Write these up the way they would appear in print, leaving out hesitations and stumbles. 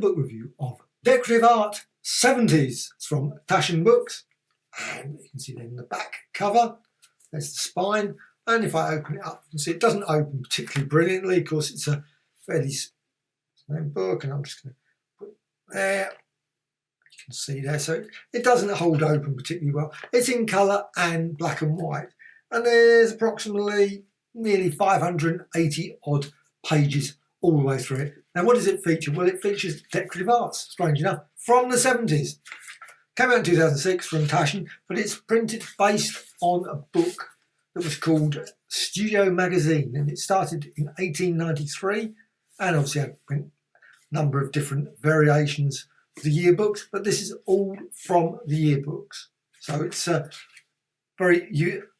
book review of Decorative Art 70s. It's from Taschen Books, and you can see there in the back cover, there's the spine, and if I open it up, you can see it doesn't open particularly brilliantly. Of course, it's a fairly small book, and I'm just going to put it there. You can see there, so it doesn't hold open particularly well. It's in colour and black and white, and there's approximately nearly 580 odd pages all the way through it. Now, what does it feature? Well, it features decorative arts, strange enough, from the 70s. Came out in 2006 from Taschen, but it's printed based on a book that was called Studio Magazine, and it started in 1893, and obviously had a number of different variations of the yearbooks, but this is all from the yearbooks. So it's of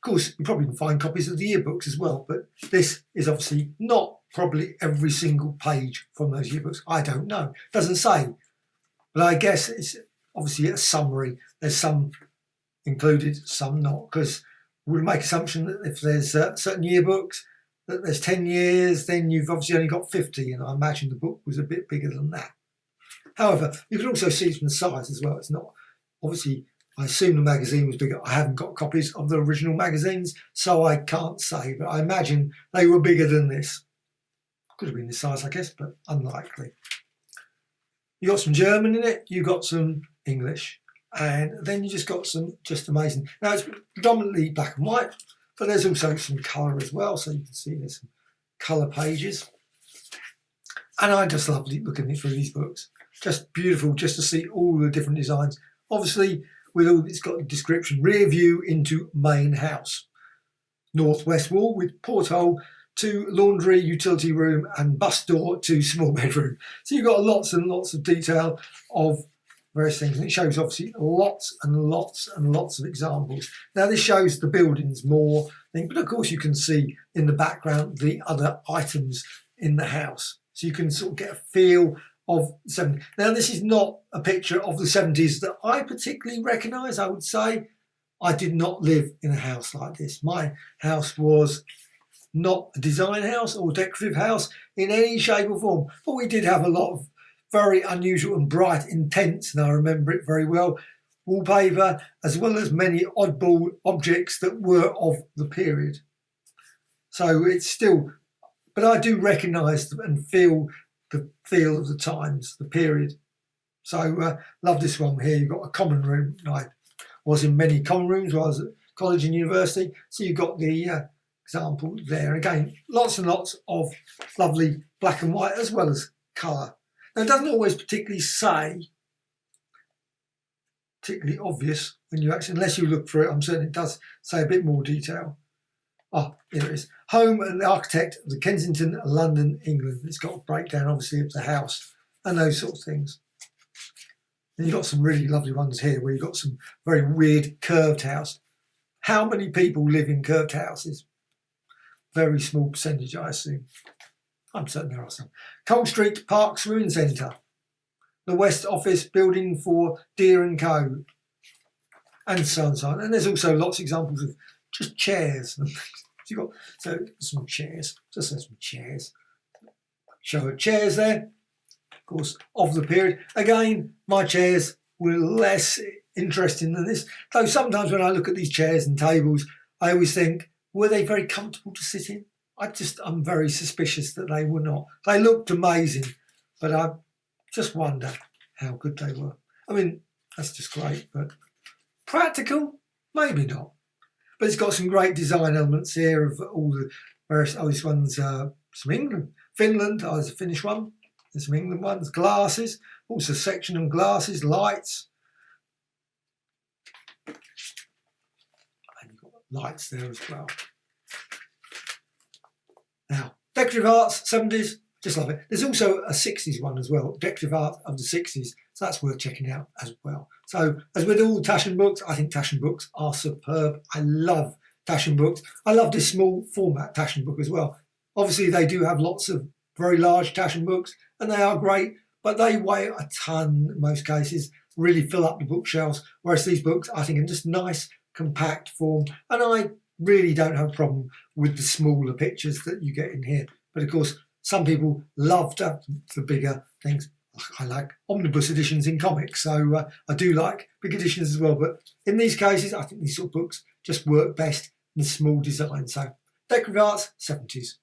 course, you probably can find copies of the yearbooks as well, but this is obviously not probably every single page from those yearbooks. I don't know. It doesn't say. But I guess it's obviously a summary. There's some included, some not, because we would make assumption that if there's certain yearbooks, that there's 10 years, then you've obviously only got 50, and I imagine the book was a bit bigger than that. However, you can also see from the size as well. It's not, obviously, I assume the magazine was bigger. I haven't got copies of the original magazines, so I can't say, but I imagine they were bigger than this. Could have been this size, I guess, but unlikely. You got some German in it, you got some English, and then you just got some just amazing. Now, it's predominantly black and white, but there's also some colour as well, so you can see there's some colour pages. And I just love looking through these books. Just beautiful just to see all the different designs. Obviously, with all, it's got a description: rear view into main house, northwest wall with porthole to laundry, utility room, and bus door to small bedroom. So you've got lots and lots of detail of various things, and it shows obviously lots and lots and lots of examples. Now, this shows the buildings more, but of course you can see in the background the other items in the house, so you can sort of get a feel of the 70s. Now, this is not a picture of the 70s that I particularly recognise. I would say I did not live in a house like this. My house was not a design house or decorative house in any shape or form, but we did have a lot of very unusual and bright intents, and I remember it very well, wallpaper, as well as many oddball objects that were of the period. So it's still, but I do recognise and feel the feel of the times, the period. So love this one here. You've got a common room. I was in many common rooms while I was at college and university, so you've got the example there. Again, lots and lots of lovely black and white as well as colour. Now, it doesn't always particularly say, particularly obvious when you actually, unless you look for it, I'm certain it does say a bit more detail. Oh, here it is. Home and the architect of the Kensington, London, England. It's got a breakdown, obviously, of the house and those sort of things. And you've got some really lovely ones here where you've got some very weird curved house. How many people live in curved houses? Very small percentage, I assume. I'm certain there are some. Cole Street Parks Ruin Centre. The West Office building for Deer & Co. And so on and so on. And there's also lots of examples of just chairs. You've got some chairs. Just some chairs. Show of chairs there. Of course, of the period. Again, my chairs were less interesting than this. Though sometimes when I look at these chairs and tables, I always think, were they very comfortable to sit in? I'm very suspicious that they were not. They looked amazing, but I just wonder how good they were. I mean, that's just great, but practical? Maybe not. But it's got some great design elements here of all the various, this one's some England. Finland, there's a Finnish one. There's some England ones. Glasses, also a section on glasses, lights. And you've got lights there as well. Now, decorative arts, 70s, just love it. There's also a 60s one as well, decorative art of the 60s, so that's worth checking out as well. So, as with all Taschen books, I think Taschen books are superb. I love Taschen books. I love this small format Taschen book as well. Obviously, they do have lots of very large Taschen books, and they are great, but they weigh a ton in most cases, really fill up the bookshelves, whereas these books, I think, are just nice, compact form, and I really don't have a problem with the smaller pictures that you get in here. But of course, some people love to have the bigger things. I like omnibus editions in comics, so I do like big editions as well. But in these cases, I think these sort of books just work best in small design. So Decorative Art's 70s.